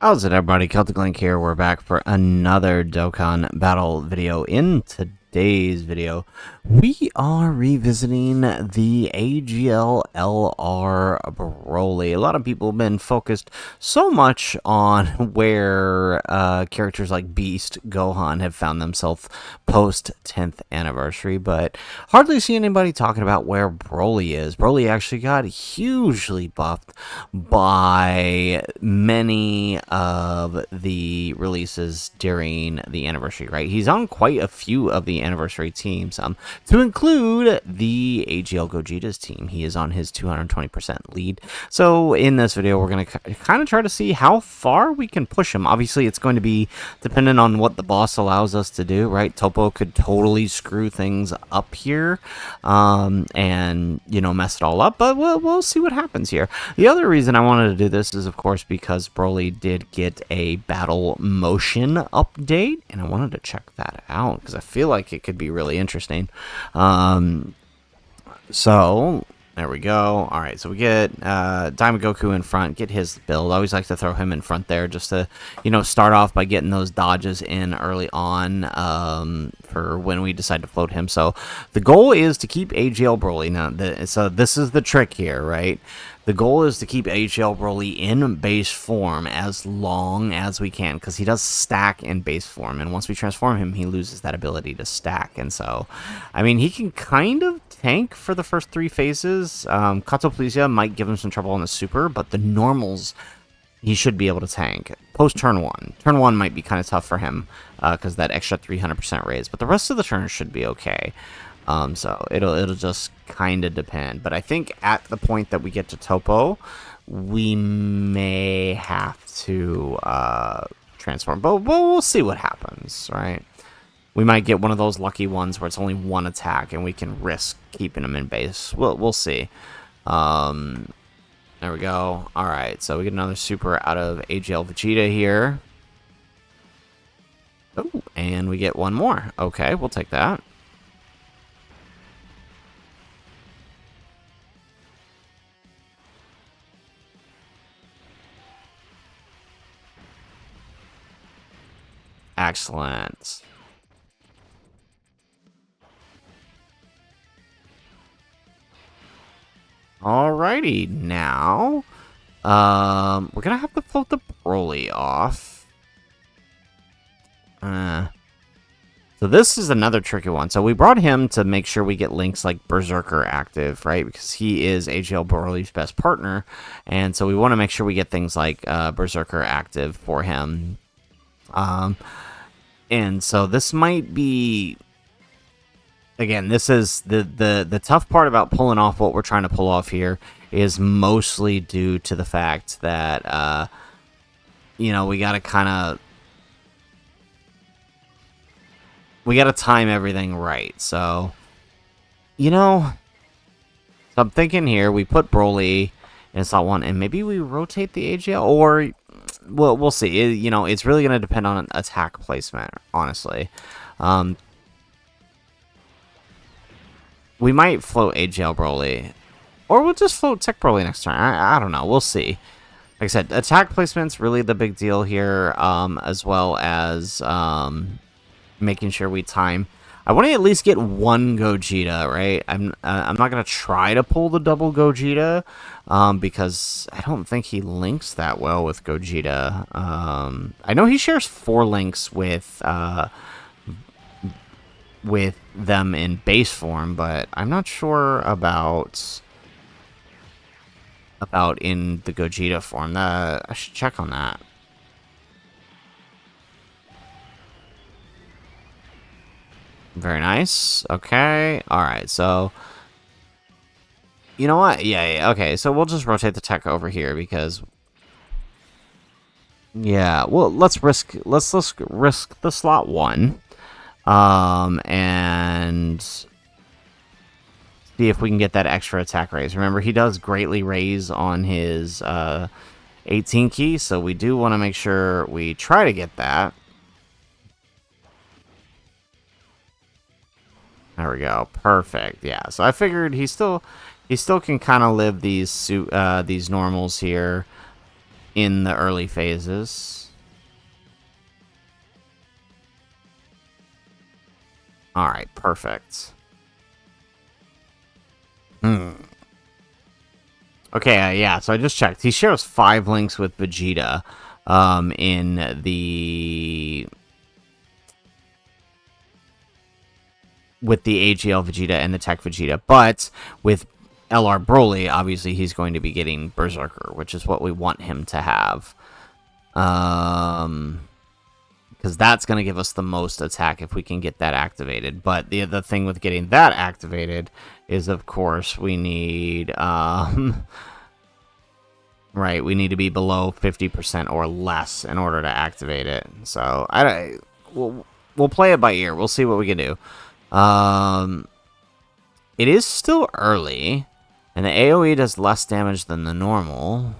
How's it, everybody? Celtic Link here. We're back for another Dokkan battle video. In today's video, we are revisiting the AGL LR BROLY. A lot of people have been focused so much on where characters like Beast, Gohan have found themselves post 10th anniversary, but hardly see anybody talking about where BROLY is. BROLY actually got hugely buffed by many of the releases during the anniversary, right? He's on quite a few of the anniversary teams, to include the AGL Gogeta's team. He is on his 220% lead. So in this video, we're going to kind of try to see how far we can push him. Obviously, it's going to be dependent on what the boss allows us to do, right? Topo could totally screw things up here, and, you know, mess it all up, but we'll see what happens here. The other reason I wanted to do this is, of course, because BROLY did get a battle motion update, and I wanted to check that out because I feel like it could be really interesting. So there we go. All right, so we get Diamond Goku in front, get his build. I always like to throw him in front there just to, you know, start off by getting those dodges in early on for when we decide to float him. So the goal is to keep AGL BROLY. Now, so this is the trick here, right? The goal is to keep AGL BROLY in base form as long as we can, because he does stack in base form, and once we transform him, he loses that ability to stack. And so, I mean, he can kind of tank for the first three phases. Catoplegia might give him some trouble on the super, but the normals, he should be able to tank. Post turn 1. Turn 1 might be kind of tough for him, because that extra 300% raise, but the rest of the turns should be okay. So it'll just kind of depend. But I think at the point that we get to Topo, we may have to transform. But we'll see what happens, right? We might get one of those lucky ones where it's only one attack and we can risk keeping him in base. We'll see. There we go. All right, so we get another super out of AGL Vegeta here. Oh, and we get one more. Okay, we'll take that. Excellent. Alrighty, now we're gonna have to float the BROLY off. So this is another tricky one. So we brought him to make sure we get links like Berserker active, right? Because he is AGL BROLY's best partner, and so we want to make sure we get things like Berserker active for him. And so this might be, again, this is the tough part about pulling off what we're trying to pull off here is mostly due to the fact that, you know, we got to time everything right. So, you know, so I'm thinking here, we put BROLY in slot 1, and maybe we rotate the AGL, or we'll see. You know, it's really going to depend on attack placement, honestly. We might float AGL BROLY, or we'll just float Tech BROLY next turn. I don't know. We'll see. Like I said, attack placement's really the big deal here, as well as making sure we time. I want to at least get one Gogeta, right? I'm not gonna try to pull the double Gogeta, because I don't think he links that well with Gogeta. I know he shares 4 links with them in base form, but I'm not sure about in the Gogeta form. I should check on that. Very nice. Okay. All right. So, you know what? Yeah. Okay. So we'll just rotate the tech over here because, yeah. Well, let's risk the slot 1, and see if we can get that extra attack raise. Remember, he does greatly raise on his 18 key, so we do want to make sure we try to get that. There we go. Perfect. Yeah. So I figured he still can kind of live these normals here. in the early phases. Alright, perfect. Okay, yeah, so I just checked. He shares 5 links with Vegeta in the... with the AGL Vegeta and the Tech Vegeta, but with LR Broly, obviously he's going to be getting Berserker, which is what we want him to have. Because that's going to give us the most attack if we can get that activated. But the thing with getting that activated is, of course, we need... right, we need to be below 50% or less in order to activate it. So, we'll play it by ear. We'll see what we can do. It is still early, and the AoE does less damage than the normal.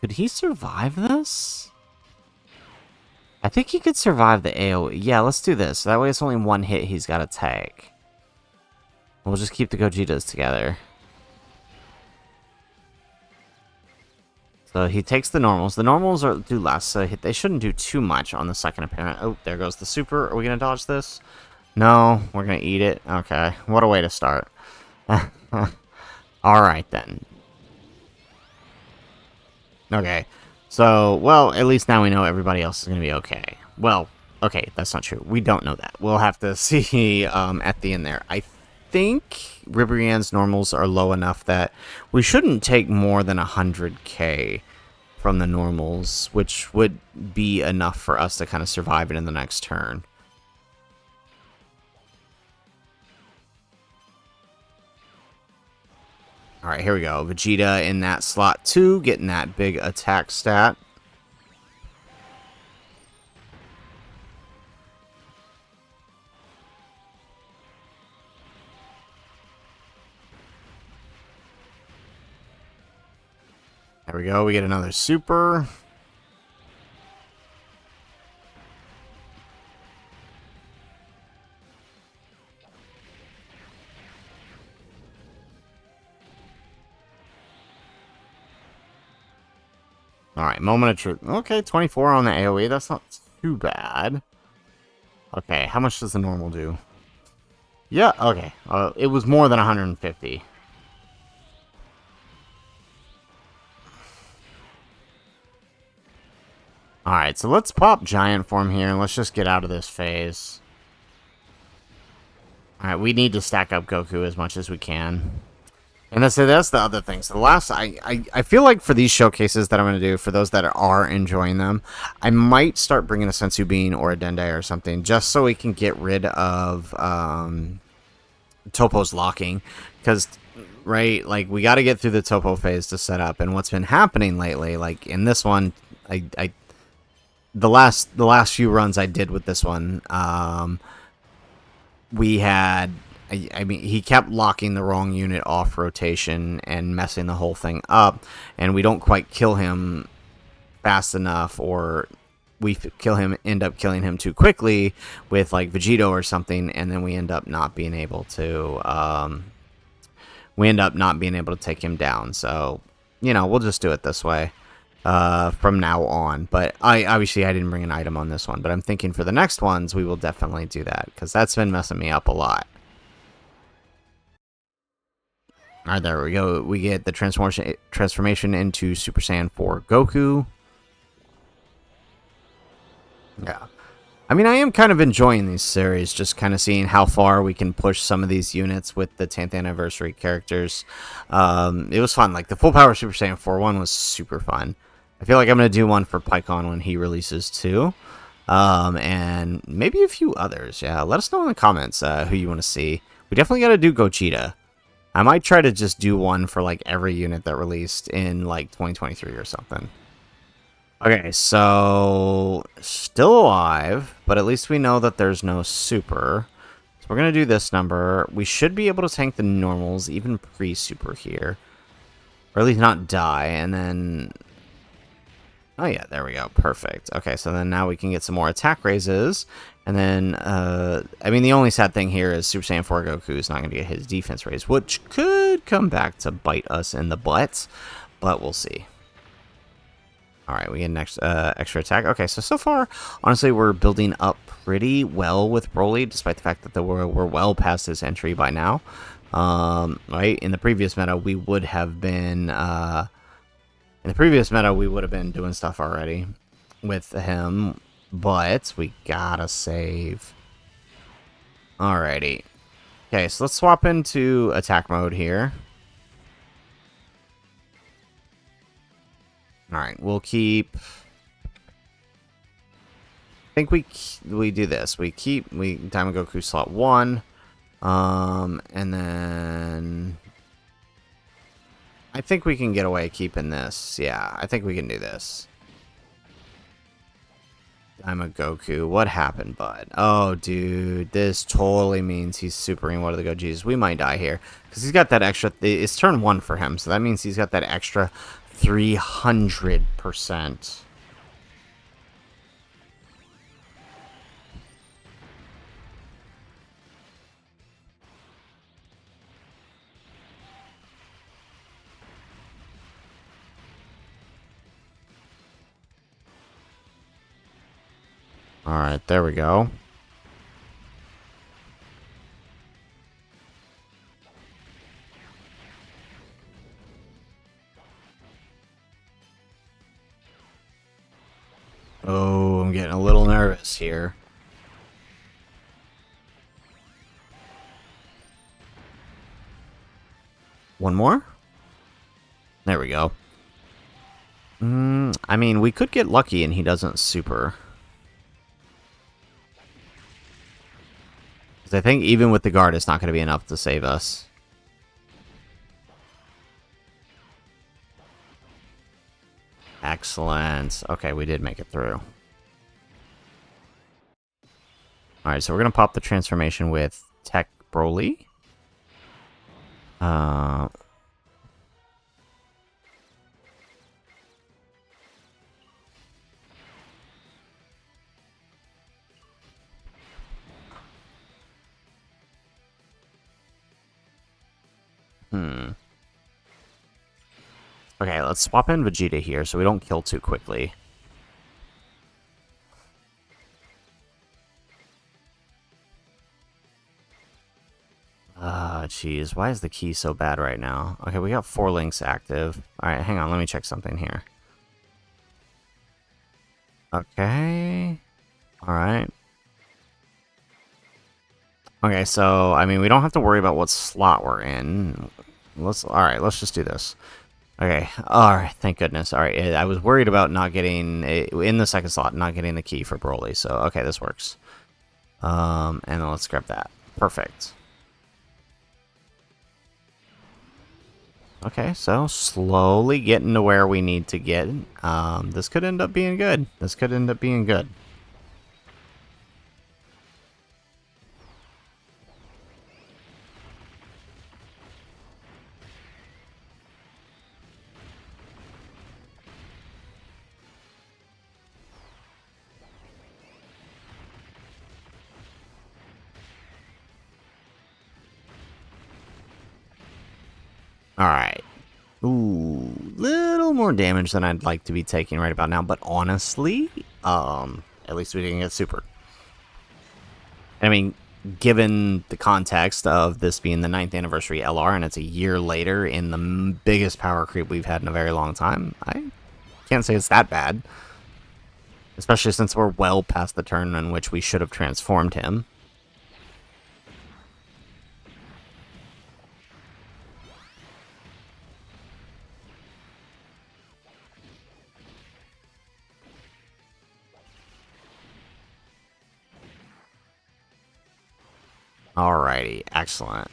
Could he survive this? I think he could survive the AoE. Yeah, let's do this. That way it's only one hit he's got to take. We'll just keep the Gogetas together. So he takes the normals. The normals do less, so they shouldn't do too much on the second appearance. Oh, there goes the super. Are we going to dodge this? No, we're going to eat it. Okay, what a way to start. Alright, then. Okay, so, well, at least now we know everybody else is going to be okay. Well, okay, that's not true. We don't know that. We'll have to see at the end there. I think Ribrianne's normals are low enough that we shouldn't take more than 100k from the normals, which would be enough for us to kind of survive it in the next turn. Alright, here we go. Vegeta in that slot 2, getting that big attack stat. There we go, we get another super. Alright, moment of truth. Okay, 24 on the AoE, that's not too bad. Okay, how much does the normal do? Yeah, okay. It was more than 150. Alright, so let's pop Giant Form here, and let's just get out of this phase. Alright, we need to stack up Goku as much as we can. And that's the other thing. So the last, I feel like for these showcases that I'm going to do, for those that are enjoying them, I might start bringing a Senzu Bean or a Dende or something, just so we can get rid of Topo's locking. Because, right, like, we got to get through the Topo phase to set up. And what's been happening lately, like, in this one, the last few runs I did with this one, we had... I mean, he kept locking the wrong unit off rotation and messing the whole thing up, and we don't quite kill him fast enough, or we end up killing him too quickly with, like, Vegito or something, and then we end up not being able to, take him down. So, you know, we'll just do it this way from now on. But obviously I didn't bring an item on this one, but I'm thinking for the next ones we will definitely do that, because that's been messing me up a lot. Alright, there we go. We get the transformation into Super Saiyan 4 Goku. Yeah. I mean, I am kind of enjoying these series, just kind of seeing how far we can push some of these units with the 10th anniversary characters. It was fun. Like, the Full Power Super Saiyan 4 one was super fun. I feel like I'm going to do one for Pycon when he releases too. And maybe a few others. Yeah, let us know in the comments who you want to see. We definitely got to do Gogeta. I might try to just do one for, like, every unit that released in, like, 2023 or something. Okay, so still alive, but at least we know that there's no super. So we're going to do this number. We should be able to tank the normals, even pre-super here. Or at least not die, and then... Oh yeah, there we go. Perfect. Okay, so then now we can get some more attack raises. And then, I mean, the only sad thing here is Super Saiyan 4 Goku is not going to get his defense raise, which could come back to bite us in the butt, but we'll see. All right, we get an extra attack. Okay, so far, honestly, we're building up pretty well with BROLY, despite the fact that we're well past his entry by now. Right, in the previous meta, we would have been... in the previous meta, we would have been doing stuff already with him, but we gotta save. Alrighty. Okay, so let's swap into attack mode here. Alright, we'll keep... I think we do this. We Diamond Goku slot 1, and then... I think we can get away keeping this. Yeah, I think we can do this. I'm a Goku. What happened, bud? Oh, dude. This totally means he's supering one of the Gojis. We might die here. Because he's got that extra... It's turn 1 for him, so that means he's got that extra 300%. Alright, there we go. Oh, I'm getting a little nervous here. One more? There we go. I mean, we could get lucky and he doesn't super. I think even with the guard, it's not going to be enough to save us. Excellent. Okay, we did make it through. Alright, so we're going to pop the transformation with Tech BROLY. Okay, let's swap in Vegeta here so we don't kill too quickly. Jeez, why is the key so bad right now? Okay, we got 4 links active. Alright, hang on, let me check something here. Okay. Alright. Okay, so, I mean, we don't have to worry about what slot we're in. Alright, let's just do this. Okay, alright, thank goodness. Alright, I was worried about not getting, in the second slot, not getting the key for BROLY, so, okay, this works. And then let's grab that. Perfect. Okay, so slowly getting to where we need to get. This could end up being good. This could end up being good. Alright. Ooh, little more damage than I'd like to be taking right about now, but honestly, at least we didn't get super. I mean, given the context of this being the 9th anniversary LR and it's a year later in the biggest power creep we've had in a very long time, I can't say it's that bad. Especially since we're well past the turn in which we should have transformed him. Alrighty, excellent.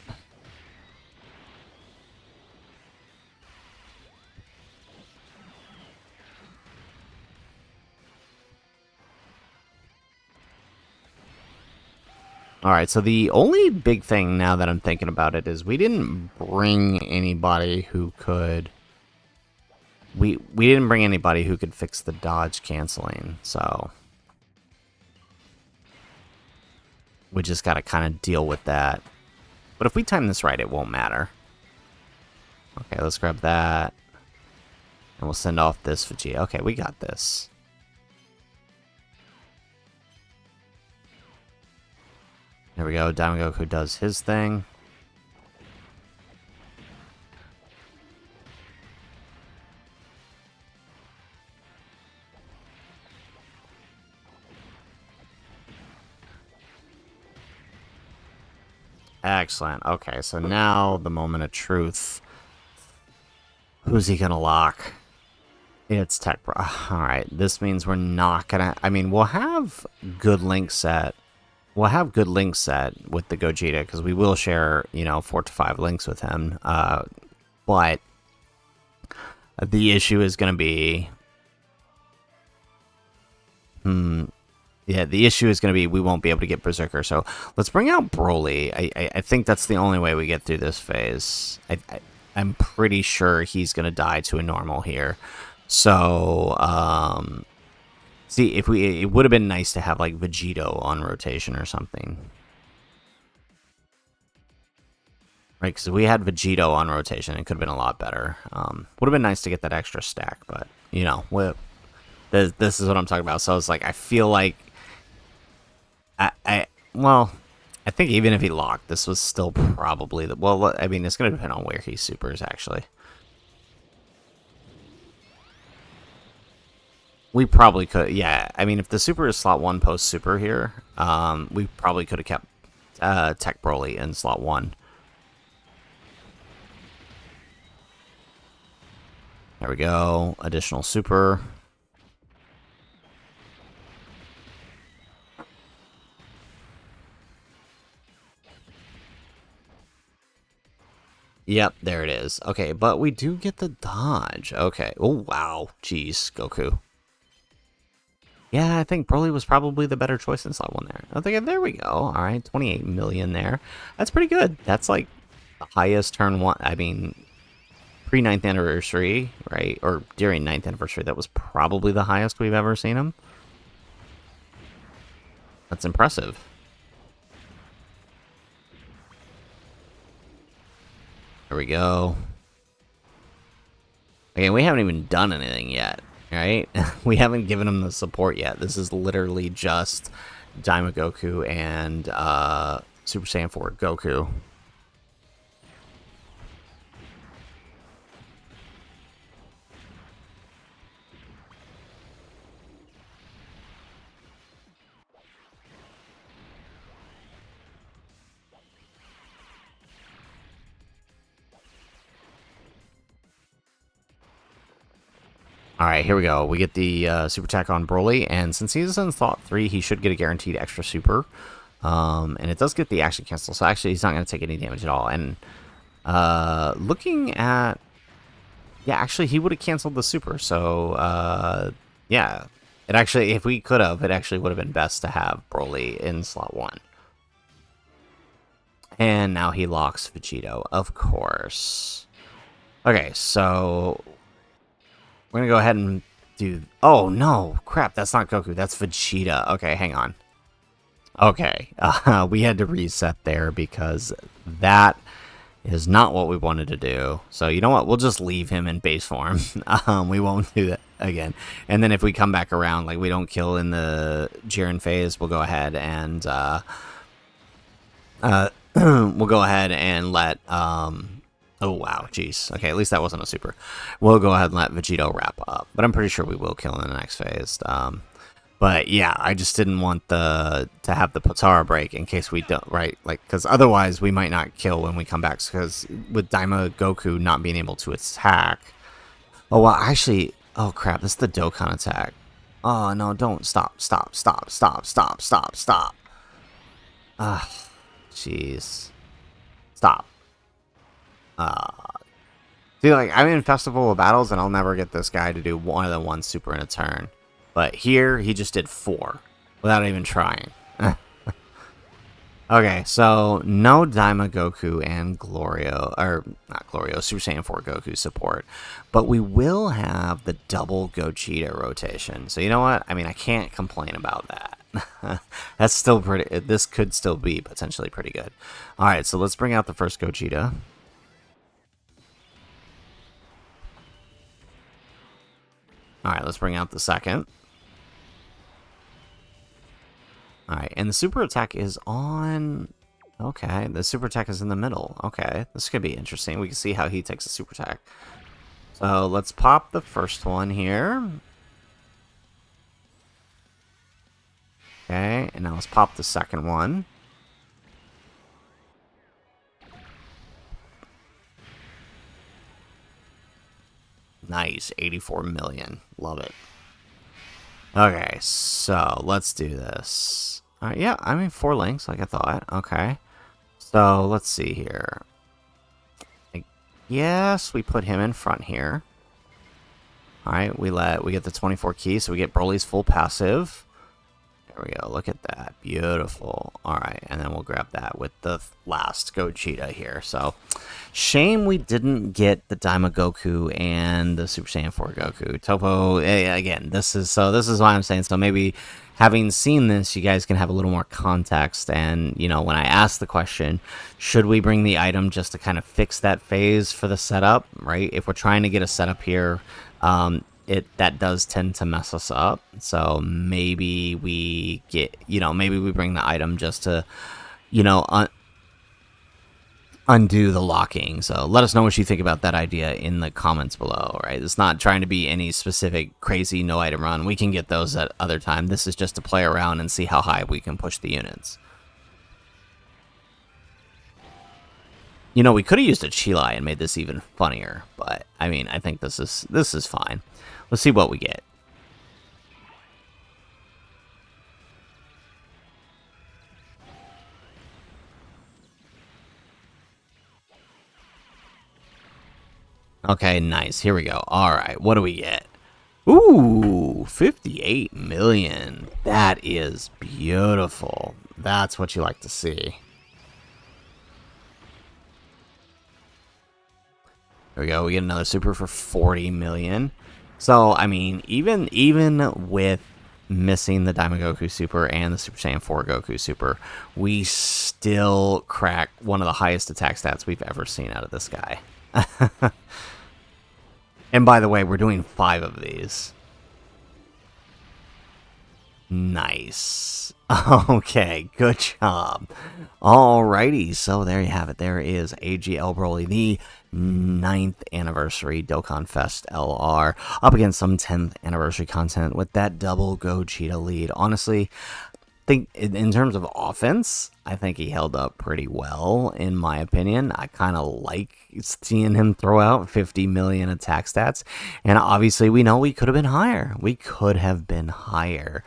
Alright, so the only big thing now that I'm thinking about it is we didn't bring anybody who could we didn't bring anybody who could fix the dodge canceling, so we just got to kind of deal with that. But if we time this right, it won't matter. Okay, let's grab that. And we'll send off this Vegeta. Okay, we got this. There we go. Diamond Goku does his thing. Excellent. Okay, so now the moment of truth. Who's he gonna lock? It's Tech Bro. Alright, this means we're not gonna... I mean, we'll have good link set. We'll have good link set with the Gogeta, because we will share, you know, 4 to 5 links with him. But the issue is gonna be... Yeah, the issue is going to be we won't be able to get Berserker, so let's bring out BROLY. I think that's the only way we get through this phase. I'm pretty sure he's going to die to a normal here. So, see, if it would have been nice to have, like, Vegito on rotation or something. Right, because if we had Vegito on rotation, it could have been a lot better. Would have been nice to get that extra stack, but, you know, this is what I'm talking about. So it's like, I feel like... Well, I think even if he locked, this was still probably the... Well, I mean, it's going to depend on where he supers, actually. We probably could, yeah. I mean, if the super is slot 1 post super here, we probably could have kept Tech BROLY in slot 1. There we go. Additional super. Yep, there it is. Okay, but we do get the dodge. Okay. Oh, wow. Jeez, Goku. Yeah, I think BROLY was probably the better choice in slot 1 there. I think there we go. All right, 28 million there. That's pretty good. That's like the highest turn 1. I mean, pre-9th anniversary, right? Or during 9th anniversary, that was probably the highest we've ever seen him. That's impressive. There we go. Again, we haven't even done anything yet, right? We haven't given him the support yet. This is literally just Daima Goku and Super Saiyan 4 Goku. Alright, here we go. We get the super attack on BROLY, and since he's in slot 3, he should get a guaranteed extra super. And it does get the action cancel, so actually he's not going to take any damage at all. And looking at... Yeah, actually he would have canceled the super, so yeah. It actually, if we could have, it actually would have been best to have BROLY in slot 1. And now he locks Vegito, of course. Okay, so... We're going to go ahead and do... Oh, no. Crap, that's not Goku. That's Vegeta. Okay, hang on. Okay. We had to reset there because that is not what we wanted to do. So, you know what? We'll just leave him in base form. We won't do that again. And then if we come back around, like we don't kill in the Jiren phase, we'll go ahead and... we'll go ahead and let... Oh, wow, jeez. Okay, at least that wasn't a super. We'll go ahead and let Vegito wrap up. But I'm pretty sure we will kill in the next phase. But yeah, I just didn't want to have the Potara break in case we don't, right? Like, because otherwise we might not kill when we come back. Because with Daima Goku not being able to attack. Oh, well, actually, oh crap, this is the Dokkan attack. Oh, no, don't. Stop. Ah, jeez. Stop. See, like, I'm in Festival of Battles, and I'll never get this guy to do more than 1 super in a turn. But here, he just did 4, without even trying. Okay, so no Daima Goku and Glorio, or not Glorio, Super Saiyan 4 Goku support, but we will have the double Gogeta rotation. So you know what? I mean, I can't complain about that. That's still pretty, this could still be potentially pretty good. Alright, so let's bring out the first Gogeta. Alright, let's bring out the second. Alright, and the super attack is on... Okay, the super attack is in the middle. Okay, this could be interesting. We can see how he takes a super attack. So let's pop the first one here. Okay, and now let's pop the second one. Nice, 84 million. Love it. Okay, so let's do this. Alright, yeah, I mean 4 links like I thought. Okay. So let's see here. Yes, we put him in front here. Alright, we get the 24 key, so we get Broly's full passive. There we go, look at that. Beautiful. Alright, and then we'll grab that with the last Gogeta here. So, shame we didn't get the Daima Goku and the Super Saiyan 4 Goku. Topo, again, this is why I'm saying, so maybe having seen this, you guys can have a little more context. And, you know, when I ask the question, should we bring the item just to kind of fix that phase for the setup, right? If we're trying to get a setup here, that does tend to mess us up. So maybe we get, maybe we bring the item just to, undo the locking. So let us know what you think about that idea in the comments below, right? It's not trying to be any specific crazy no item run. We can get those at other time. This is just to play around and see how high we can push the units. You know, we could have used a Chilai and made this even funnier, but I mean, I think this is fine. Let's see what we get. Okay, nice. Here we go. All right, what do we get? Ooh, 58 million. That is beautiful. That's what you like to see. There we go. We get another super for 40 million. So, I mean, even with missing the Daima Goku Super and the Super Saiyan 4 Goku Super, we still crack one of the highest attack stats we've ever seen out of this guy. And by the way, we're doing 5 of these. Nice. Okay, good job. Alrighty, so there you have it. There is AGL BROLY, the 9th anniversary Dokkan Fest LR, up against some 10th anniversary content with that double Gogeta lead. Honestly, I think in terms of offense, I think he held up pretty well, in my opinion. I kind of like seeing him throw out 50 million attack stats, and obviously we know we could have been higher. We could have been higher.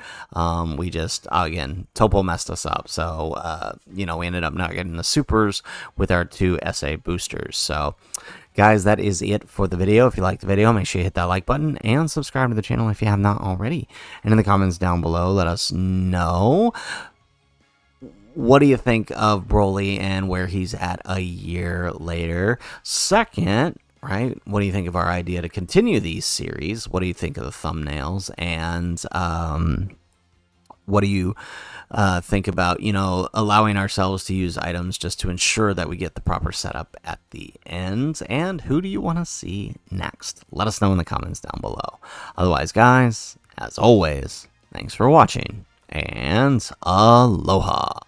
We just, again, Topo messed us up, so, we ended up not getting the supers with our 2 SA boosters. So, guys, that is it for the video. If you liked the video, make sure you hit that like button and subscribe to the channel if you have not already. And in the comments down below, let us know, what do you think of BROLY and where he's at a year later? Second, right, what do you think of our idea to continue these series? What do you think of the thumbnails? And what do you think about, allowing ourselves to use items just to ensure that we get the proper setup at the end? And who do you want to see next? Let us know in the comments down below. Otherwise, guys, as always, thanks for watching, and aloha.